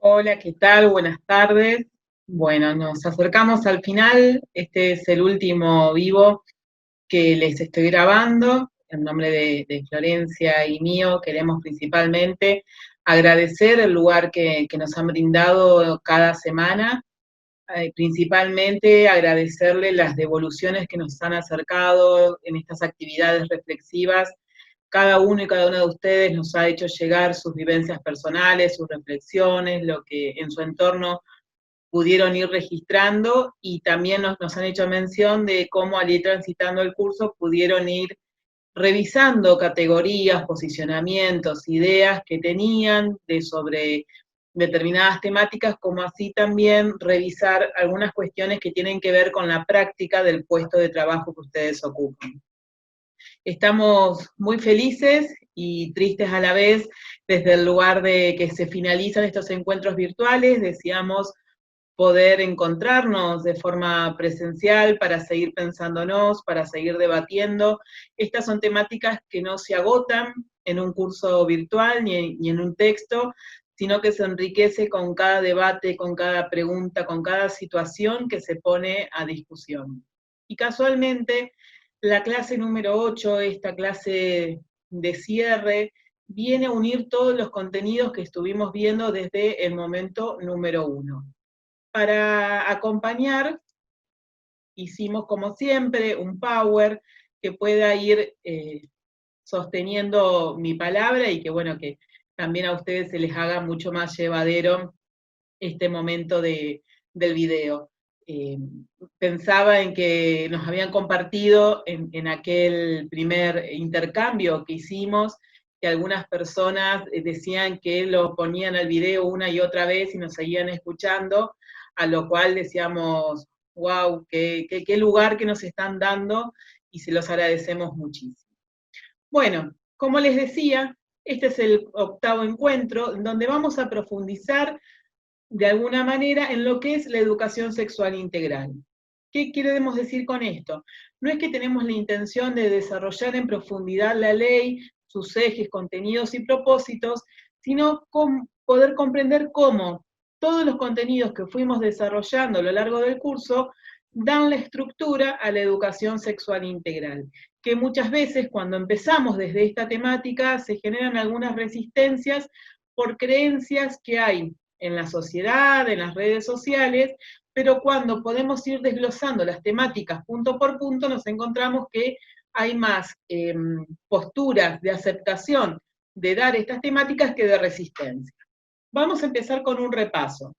Hola, ¿qué tal? Buenas tardes. Bueno, nos acercamos al final. Este es el último vivo que les estoy grabando. En nombre de Florencia y mío, queremos principalmente agradecer el lugar que nos han brindado cada semana. Principalmente agradecerle las devoluciones que nos han acercado en estas actividades reflexivas. Cada uno y cada una de ustedes nos ha hecho llegar sus vivencias personales, sus reflexiones, lo que en su entorno pudieron ir registrando, y también nos han hecho mención de cómo al ir transitando el curso pudieron ir revisando categorías, posicionamientos, ideas que tenían sobre determinadas temáticas, como así también revisar algunas cuestiones que tienen que ver con la práctica del puesto de trabajo que ustedes ocupan. Estamos muy felices y tristes a la vez desde el lugar de que se finalizan estos encuentros virtuales. Deseamos poder encontrarnos de forma presencial para seguir pensándonos, para seguir debatiendo. Estas son temáticas que no se agotan en un curso virtual ni en un texto, sino que se enriquece con cada debate, con cada pregunta, con cada situación que se pone a discusión. Y casualmente, la clase número 8, esta clase de cierre, viene a unir todos los contenidos que estuvimos viendo desde el momento número 1. Para acompañar, hicimos como siempre un power que pueda ir sosteniendo mi palabra y que bueno, que también a ustedes se les haga mucho más llevadero este momento del video. Eh, Pensaba en que nos habían compartido en aquel primer intercambio que hicimos, que algunas personas decían que lo ponían al video una y otra vez y nos seguían escuchando, a lo cual decíamos, wow, qué lugar que nos están dando, y se los agradecemos muchísimo. Bueno, como les decía, este es el octavo encuentro en donde vamos a profundizar de alguna manera en lo que es la educación sexual integral. ¿Qué queremos decir con esto? No es que tenemos la intención de desarrollar en profundidad la ley, sus ejes, contenidos y propósitos, sino poder comprender cómo todos los contenidos que fuimos desarrollando a lo largo del curso dan la estructura a la educación sexual integral, que muchas veces cuando empezamos desde esta temática se generan algunas resistencias por creencias que hay en la sociedad, en las redes sociales, pero cuando podemos ir desglosando las temáticas punto por punto, nos encontramos que hay más posturas de aceptación de dar estas temáticas que de resistencia. Vamos a empezar con un repaso.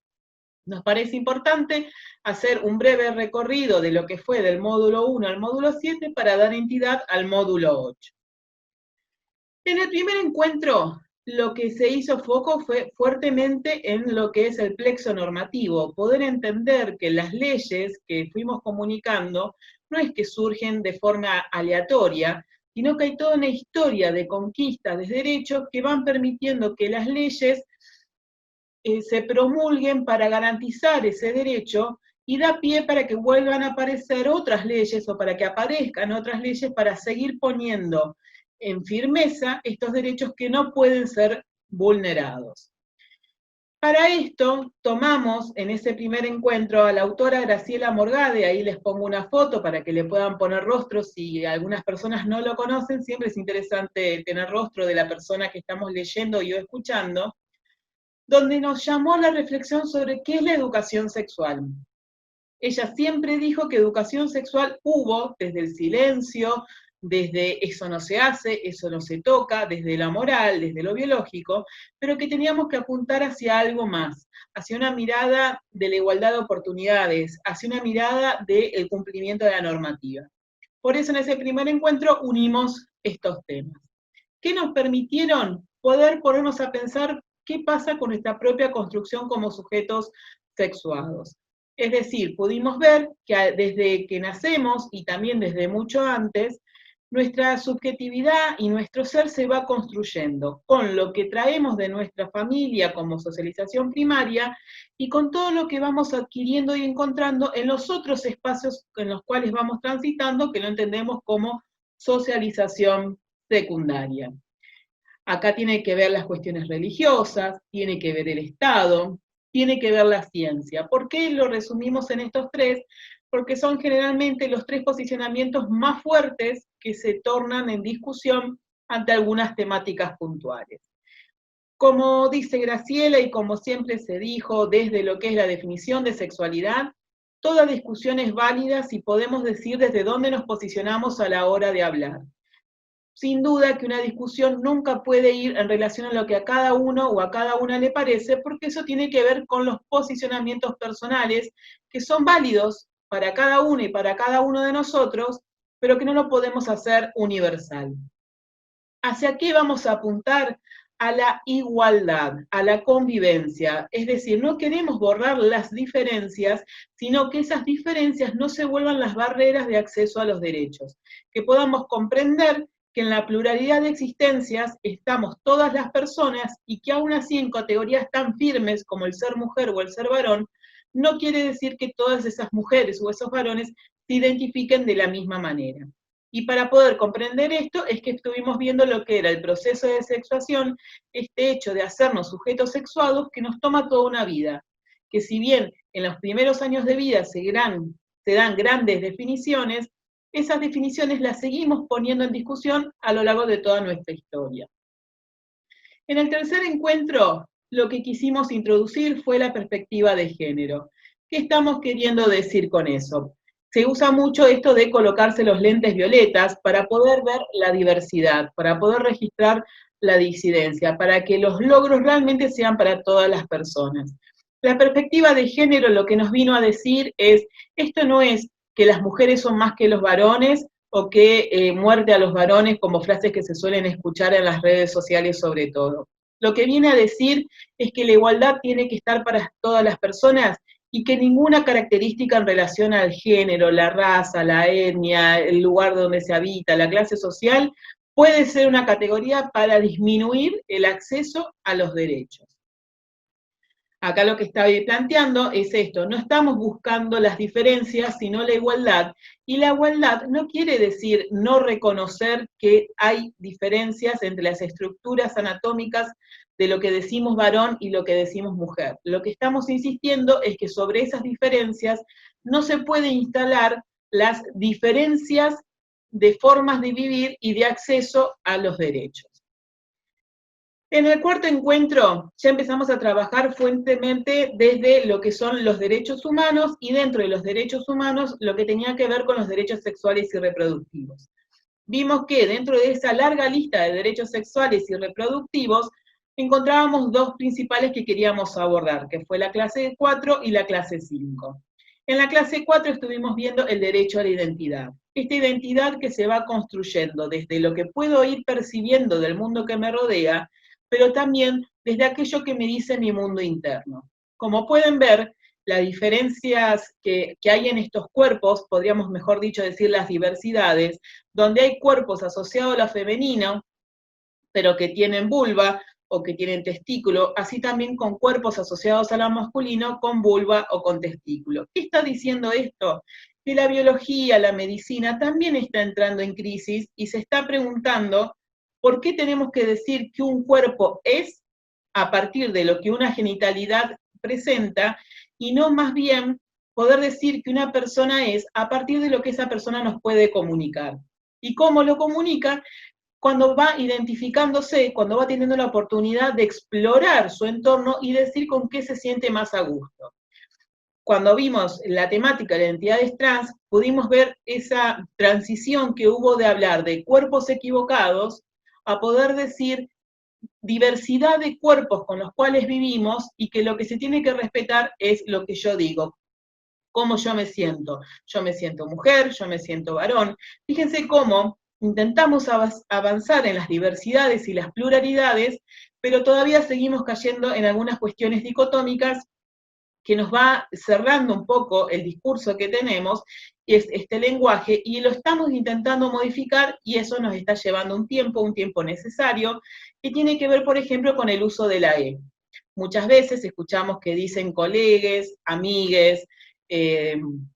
Nos parece importante hacer un breve recorrido de lo que fue del módulo 1 al módulo 7 para dar entidad al módulo 8. En el primer encuentro, lo que se hizo foco fue fuertemente en lo que es el plexo normativo, poder entender que las leyes que fuimos comunicando no es que surgen de forma aleatoria, sino que hay toda una historia de conquistas de derechos que van permitiendo que las leyes se promulguen para garantizar ese derecho, y da pie para que vuelvan a aparecer otras leyes o para que aparezcan otras leyes para seguir poniendo en firmeza estos derechos que no pueden ser vulnerados. Para esto tomamos en ese primer encuentro a la autora Graciela Morgade. Ahí les pongo una foto para que le puedan poner rostro. Si algunas personas no lo conocen, siempre es interesante tener rostro de la persona que estamos leyendo y o escuchando, donde nos llamó la reflexión sobre qué es la educación sexual. Ella siempre dijo que educación sexual hubo desde el silencio, desde eso no se hace, eso no se toca, desde la moral, desde lo biológico, pero que teníamos que apuntar hacia algo más, hacia una mirada de la igualdad de oportunidades, hacia una mirada del cumplimiento de la normativa. Por eso en ese primer encuentro unimos estos temas, que nos permitieron poder ponernos a pensar qué pasa con nuestra propia construcción como sujetos sexuados. Es decir, pudimos ver que desde que nacemos y también desde mucho antes, nuestra subjetividad y nuestro ser se va construyendo con lo que traemos de nuestra familia como socialización primaria y con todo lo que vamos adquiriendo y encontrando en los otros espacios en los cuales vamos transitando, que lo entendemos como socialización secundaria. Acá tiene que ver las cuestiones religiosas, tiene que ver el Estado, tiene que ver la ciencia. ¿Por qué lo resumimos en estos tres? Porque son generalmente los tres posicionamientos más fuertes que se tornan en discusión ante algunas temáticas puntuales. Como dice Graciela y como siempre se dijo desde lo que es la definición de sexualidad, toda discusión es válida si podemos decir desde dónde nos posicionamos a la hora de hablar. Sin duda que una discusión nunca puede ir en relación a lo que a cada uno o a cada una le parece, porque eso tiene que ver con los posicionamientos personales que son válidos para cada uno y para cada uno de nosotros, pero que no lo podemos hacer universal. ¿Hacia qué vamos a apuntar? A la igualdad, a la convivencia. Es decir, no queremos borrar las diferencias, sino que esas diferencias no se vuelvan las barreras de acceso a los derechos. Que podamos comprender que en la pluralidad de existencias estamos todas las personas y que aún así en categorías tan firmes como el ser mujer o el ser varón, no quiere decir que todas esas mujeres o esos varones se identifiquen de la misma manera. Y para poder comprender esto es que estuvimos viendo lo que era el proceso de sexuación, este hecho de hacernos sujetos sexuados que nos toma toda una vida. Que si bien en los primeros años de vida se dan grandes definiciones, esas definiciones las seguimos poniendo en discusión a lo largo de toda nuestra historia. En el tercer encuentro, lo que quisimos introducir fue la perspectiva de género. ¿Qué estamos queriendo decir con eso? Se usa mucho esto de colocarse los lentes violetas para poder ver la diversidad, para poder registrar la disidencia, para que los logros realmente sean para todas las personas. La perspectiva de género lo que nos vino a decir es, esto no es que las mujeres son más que los varones o que muerte a los varones, como frases que se suelen escuchar en las redes sociales sobre todo. Lo que viene a decir es que la igualdad tiene que estar para todas las personas y que ninguna característica en relación al género, la raza, la etnia, el lugar donde se habita, la clase social, puede ser una categoría para disminuir el acceso a los derechos. Acá lo que está planteando es esto, no estamos buscando las diferencias, sino la igualdad. Y la igualdad no quiere decir no reconocer que hay diferencias entre las estructuras anatómicas de lo que decimos varón y lo que decimos mujer. Lo que estamos insistiendo es que sobre esas diferencias no se puede instalar las diferencias de formas de vivir y de acceso a los derechos. En el cuarto encuentro ya empezamos a trabajar fuertemente desde lo que son los derechos humanos y dentro de los derechos humanos lo que tenía que ver con los derechos sexuales y reproductivos. Vimos que dentro de esa larga lista de derechos sexuales y reproductivos encontrábamos dos principales que queríamos abordar, que fue la clase 4 y la clase 5. En la clase 4 estuvimos viendo el derecho a la identidad. Esta identidad que se va construyendo desde lo que puedo ir percibiendo del mundo que me rodea, pero también desde aquello que me dice mi mundo interno. Como pueden ver, las diferencias que hay en estos cuerpos, podríamos mejor dicho decir las diversidades, donde hay cuerpos asociados a lo femenino, pero que tienen vulva o que tienen testículo, así también con cuerpos asociados a lo masculino con vulva o con testículo. ¿Qué está diciendo esto? Que la biología, la medicina también está entrando en crisis y se está preguntando ¿por qué tenemos que decir que un cuerpo es a partir de lo que una genitalidad presenta y no más bien poder decir que una persona es a partir de lo que esa persona nos puede comunicar? ¿Y cómo lo comunica? Cuando va identificándose, cuando va teniendo la oportunidad de explorar su entorno y decir con qué se siente más a gusto. Cuando vimos la temática de identidades trans, pudimos ver esa transición que hubo de hablar de cuerpos equivocados a poder decir diversidad de cuerpos con los cuales vivimos y que lo que se tiene que respetar es lo que yo digo, cómo yo me siento. Yo me siento mujer, yo me siento varón. Fíjense cómo intentamos avanzar en las diversidades y las pluralidades, pero todavía seguimos cayendo en algunas cuestiones dicotómicas que nos va cerrando un poco el discurso que tenemos, es este lenguaje, y lo estamos intentando modificar, y eso nos está llevando un tiempo necesario, que tiene que ver, por ejemplo, con el uso de la E. Muchas veces escuchamos que dicen colegues, amigues,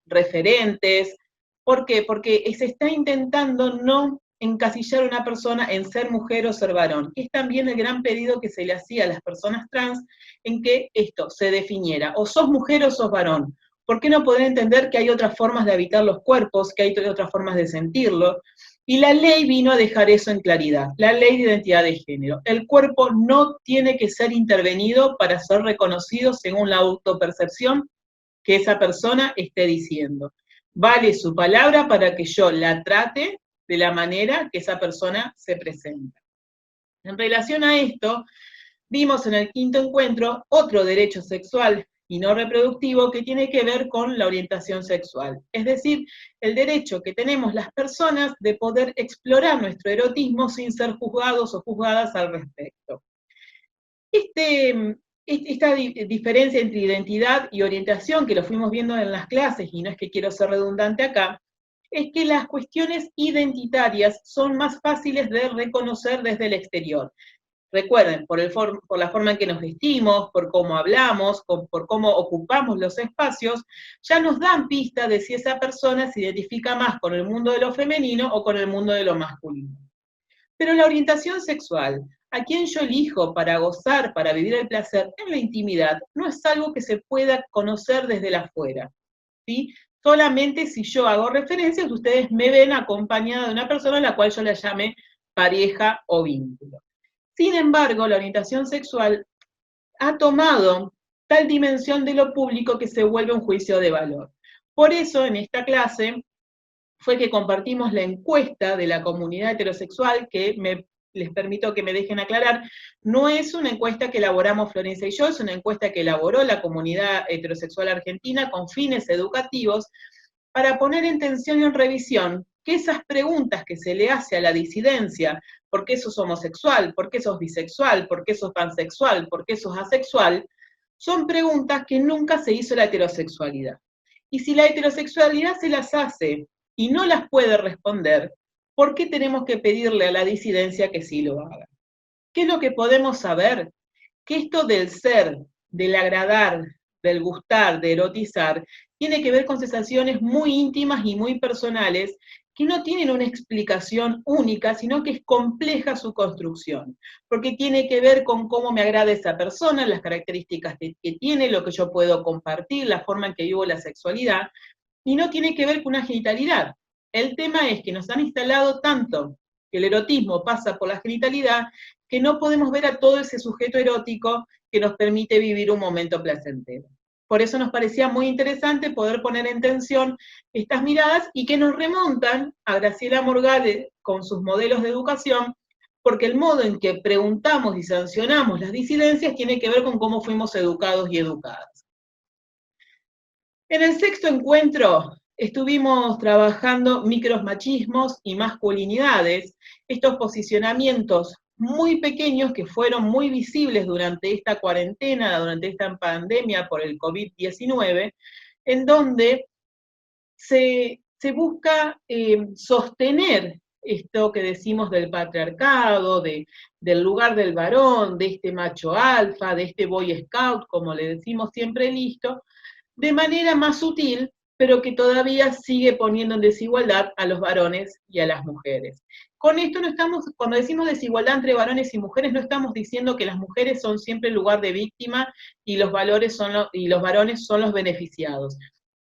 referentes. ¿Por qué? Porque se está intentando no encasillar a una persona en ser mujer o ser varón, que es también el gran pedido que se le hacía a las personas trans, en que esto se definiera, o sos mujer o sos varón. ¿Por qué no poder entender que hay otras formas de habitar los cuerpos, que hay otras formas de sentirlo? Y la ley vino a dejar eso en claridad, la ley de identidad de género. El cuerpo no tiene que ser intervenido para ser reconocido según la autopercepción que esa persona esté diciendo. Vale su palabra para que yo la trate de la manera que esa persona se presenta. En relación a esto, vimos en el quinto encuentro otro derecho sexual y no reproductivo que tiene que ver con la orientación sexual. Es decir, el derecho que tenemos las personas de poder explorar nuestro erotismo sin ser juzgados o juzgadas al respecto. Esta diferencia entre identidad y orientación, que lo fuimos viendo en las clases, y no es que quiero ser redundante acá, es que las cuestiones identitarias son más fáciles de reconocer desde el exterior. Recuerden, por la forma en que nos vestimos, por cómo hablamos, por cómo ocupamos los espacios, ya nos dan pista de si esa persona se identifica más con el mundo de lo femenino o con el mundo de lo masculino. Pero la orientación sexual, a quien yo elijo para gozar, para vivir el placer en la intimidad, no es algo que se pueda conocer desde la afuera, ¿sí? Solamente si yo hago referencias, ustedes me ven acompañada de una persona a la cual yo la llame pareja o vínculo. Sin embargo, la orientación sexual ha tomado tal dimensión de lo público que se vuelve un juicio de valor. Por eso, en esta clase, fue que compartimos la encuesta de la comunidad heterosexual, que les permito que me dejen aclarar, no es una encuesta que elaboramos Florencia y yo, es una encuesta que elaboró la comunidad heterosexual argentina con fines educativos, para poner en tensión y en revisión que esas preguntas que se le hace a la disidencia, ¿por qué sos homosexual? ¿Por qué sos bisexual? ¿Por qué sos pansexual? ¿Por qué sos asexual? Son preguntas que nunca se hizo la heterosexualidad. Y si la heterosexualidad se las hace y no las puede responder, ¿por qué tenemos que pedirle a la disidencia que sí lo haga? ¿Qué es lo que podemos saber? Que esto del ser, del agradar, del gustar, de erotizar, tiene que ver con sensaciones muy íntimas y muy personales que no tienen una explicación única, sino que es compleja su construcción, porque tiene que ver con cómo me agrada esa persona, las características que tiene, lo que yo puedo compartir, la forma en que vivo la sexualidad, y no tiene que ver con una genitalidad. El tema es que nos han instalado tanto que el erotismo pasa por la genitalidad, que no podemos ver a todo ese sujeto erótico que nos permite vivir un momento placentero. Por eso nos parecía muy interesante poder poner en tensión estas miradas y que nos remontan a Graciela Morgade con sus modelos de educación, porque el modo en que preguntamos y sancionamos las disidencias tiene que ver con cómo fuimos educados y educadas. En el sexto encuentro estuvimos trabajando micromachismos y masculinidades, estos posicionamientos muy pequeños que fueron muy visibles durante esta cuarentena, durante esta pandemia por el COVID-19, en donde se busca sostener esto que decimos del patriarcado, del lugar del varón, de este macho alfa, de este boy scout, como le decimos siempre listo, de manera más sutil, pero que todavía sigue poniendo en desigualdad a los varones y a las mujeres. Con esto no estamos, cuando decimos desigualdad entre varones y mujeres, no estamos diciendo que las mujeres son siempre el lugar de víctima y los varones son los beneficiados.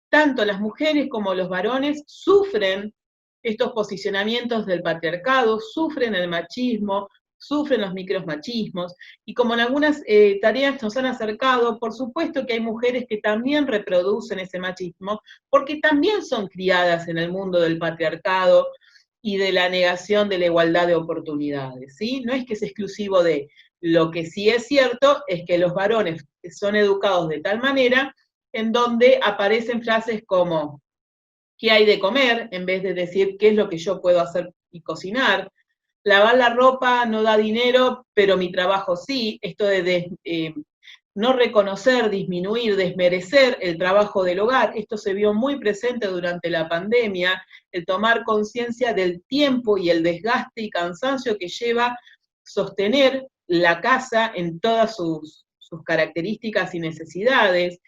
Tanto las mujeres como los varones sufren estos posicionamientos del patriarcado, sufren el machismo, sufren los micromachismos, y como en algunas tareas nos han acercado, por supuesto que hay mujeres que también reproducen ese machismo, porque también son criadas en el mundo del patriarcado y de la negación de la igualdad de oportunidades, ¿sí? No es que es exclusivo de, lo que sí es cierto es que los varones son educados de tal manera en donde aparecen frases como ¿qué hay de comer? En vez de decir qué es lo que yo puedo hacer y cocinar. Lavar la ropa no da dinero, pero mi trabajo sí. Esto de no reconocer, disminuir, desmerecer el trabajo del hogar. Esto se vio muy presente durante la pandemia, el tomar conciencia del tiempo y el desgaste y cansancio que lleva sostener la casa en todas sus características y necesidades.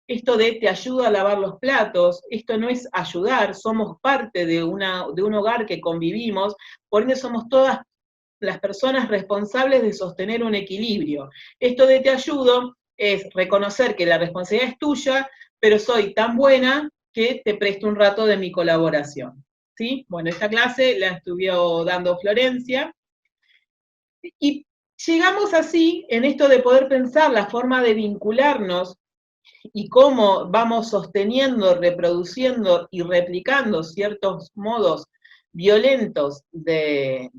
esto de te ayudo a lavar los platos, esto no es ayudar, somos parte de un hogar que convivimos, por ende somos todas las personas responsables de sostener un equilibrio. Esto de te ayudo es reconocer que la responsabilidad es tuya, pero soy tan buena que te presto un rato de mi colaboración. ¿Sí? Bueno, esta clase la estuvo dando Florencia, y llegamos así, en esto de poder pensar la forma de vincularnos y cómo vamos sosteniendo, reproduciendo y replicando ciertos modos violentos de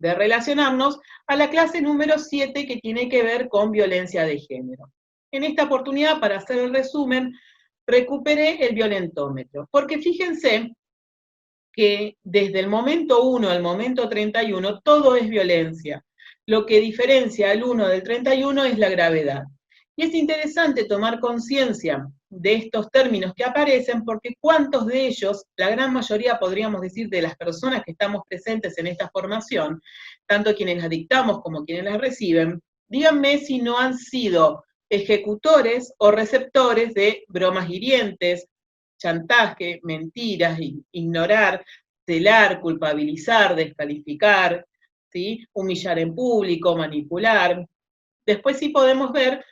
relacionarnos, a la clase número 7 que tiene que ver con violencia de género. En esta oportunidad, para hacer el resumen, recuperé el violentómetro, porque fíjense que desde el momento 1 al momento 31 todo es violencia. Lo que diferencia al 1 del 31 es la gravedad. Y es interesante tomar conciencia de estos términos que aparecen, porque cuántos de ellos, la gran mayoría podríamos decir de las personas que estamos presentes en esta formación, tanto quienes las dictamos como quienes las reciben, díganme si no han sido ejecutores o receptores de bromas hirientes, chantaje, mentiras, ignorar, celar, culpabilizar, descalificar, ¿sí? Humillar en público, manipular. Después sí podemos ver,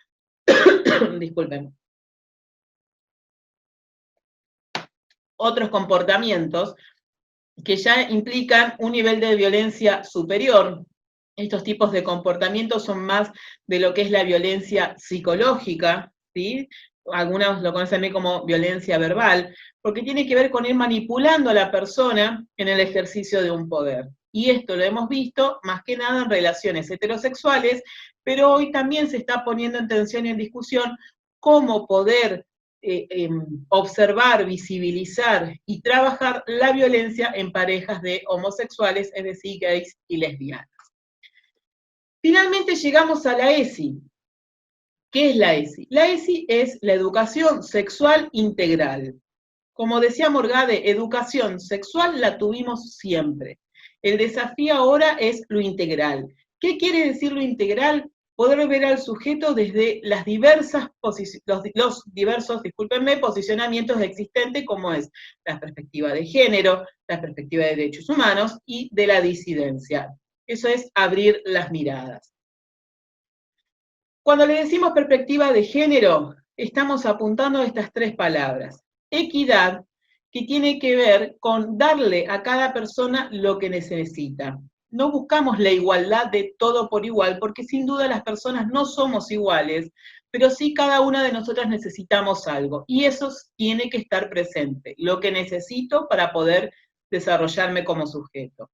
disculpen, otros comportamientos que ya implican un nivel de violencia superior. Estos tipos de comportamientos son más de lo que es la violencia psicológica, ¿sí? Algunos lo conocen también como violencia verbal, porque tiene que ver con ir manipulando a la persona en el ejercicio de un poder. Y esto lo hemos visto más que nada en relaciones heterosexuales, pero hoy también se está poniendo en tensión y en discusión cómo poder observar, visibilizar y trabajar la violencia en parejas de homosexuales, es decir, gays y lesbianas. Finalmente llegamos a la ESI. ¿Qué es la ESI? La ESI es la educación sexual integral. Como decía Morgade, educación sexual la tuvimos siempre. El desafío ahora es lo integral. ¿Qué quiere decir lo integral? Poder ver al sujeto desde los diversos posicionamientos existentes, como es la perspectiva de género, la perspectiva de derechos humanos y de la disidencia. Eso es abrir las miradas. Cuando le decimos perspectiva de género, estamos apuntando a estas tres palabras. Equidad, que tiene que ver con darle a cada persona lo que necesita. No buscamos la igualdad de todo por igual, porque sin duda las personas no somos iguales, pero sí cada una de nosotras necesitamos algo, y eso tiene que estar presente, lo que necesito para poder desarrollarme como sujeto.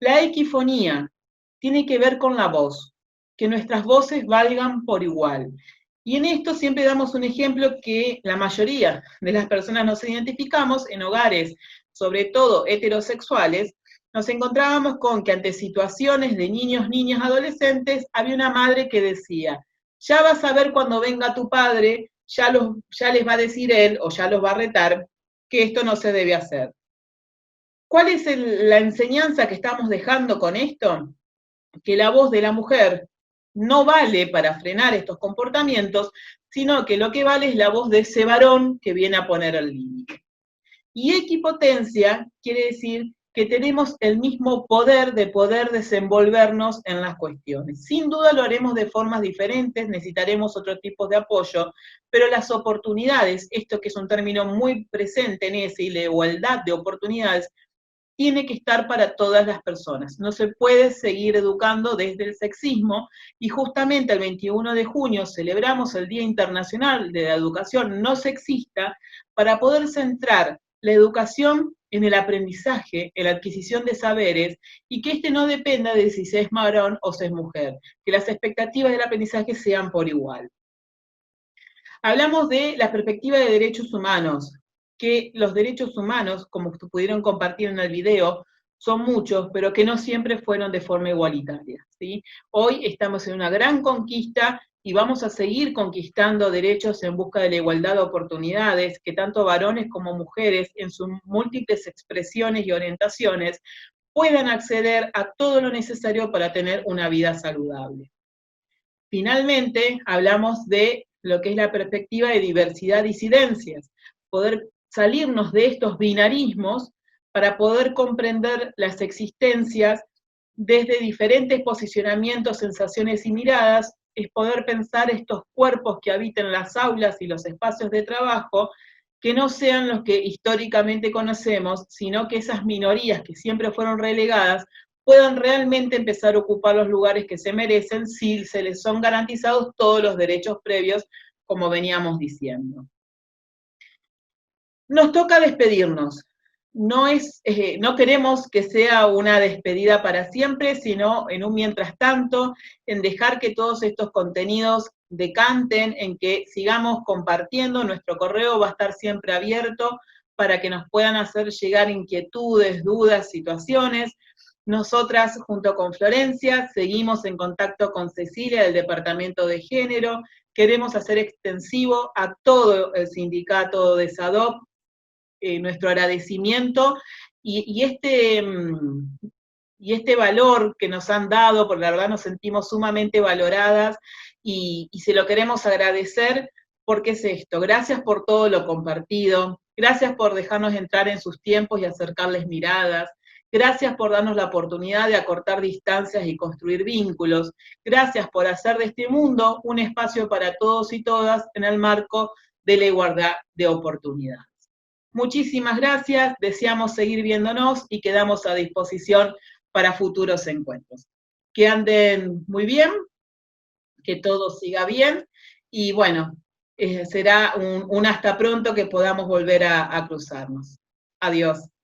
La equifonía tiene que ver con la voz, que nuestras voces valgan por igual. Y en esto siempre damos un ejemplo que la mayoría de las personas nos identificamos en hogares, sobre todo heterosexuales, nos encontrábamos con que ante situaciones de niños, niñas, adolescentes, había una madre que decía, ya vas a ver cuando venga tu padre, ya les va a decir él o ya los va a retar que esto no se debe hacer. ¿Cuál es la enseñanza que estamos dejando con esto? Que la voz de la mujer no vale para frenar estos comportamientos, sino que lo que vale es la voz de ese varón que viene a poner el límite. Y equipotencia quiere decir que tenemos el mismo poder de poder desenvolvernos en las cuestiones. Sin duda lo haremos de formas diferentes, necesitaremos otro tipo de apoyo, pero las oportunidades, esto que es un término muy presente en ese, y la igualdad de oportunidades, tiene que estar para todas las personas. No se puede seguir educando desde el sexismo, y justamente el 21 de junio celebramos el Día Internacional de la Educación No Sexista para poder centrar la educación en el aprendizaje, en la adquisición de saberes, y que este no dependa de si se es varón o se es mujer, que las expectativas del aprendizaje sean por igual. Hablamos de la perspectiva de derechos humanos, que los derechos humanos, como pudieron compartir en el video, son muchos, pero que no siempre fueron de forma igualitaria, ¿sí? Hoy estamos en una gran conquista y vamos a seguir conquistando derechos en busca de la igualdad de oportunidades, que tanto varones como mujeres, en sus múltiples expresiones y orientaciones, puedan acceder a todo lo necesario para tener una vida saludable. Finalmente, hablamos de lo que es la perspectiva de diversidad-disidencias, poder salirnos de estos binarismos para poder comprender las existencias desde diferentes posicionamientos, sensaciones y miradas, es poder pensar estos cuerpos que habitan las aulas y los espacios de trabajo, que no sean los que históricamente conocemos, sino que esas minorías que siempre fueron relegadas puedan realmente empezar a ocupar los lugares que se merecen si se les son garantizados todos los derechos previos, como veníamos diciendo. Nos toca despedirnos. No queremos que sea una despedida para siempre, sino en un mientras tanto, en dejar que todos estos contenidos decanten, en que sigamos compartiendo. Nuestro correo va a estar siempre abierto para que nos puedan hacer llegar inquietudes, dudas, situaciones. Nosotras, junto con Florencia, seguimos en contacto con Cecilia del Departamento de Género. Queremos hacer extensivo a todo el sindicato de SADOP nuestro agradecimiento y este valor que nos han dado, porque la verdad nos sentimos sumamente valoradas y se lo queremos agradecer porque es esto. Gracias por todo lo compartido, gracias por dejarnos entrar en sus tiempos y acercarles miradas, gracias por darnos la oportunidad de acortar distancias y construir vínculos, gracias por hacer de este mundo un espacio para todos y todas en el marco de la igualdad de oportunidades. Muchísimas gracias, deseamos seguir viéndonos y quedamos a disposición para futuros encuentros. Que anden muy bien, que todo siga bien y bueno, será un hasta pronto que podamos volver a cruzarnos. Adiós.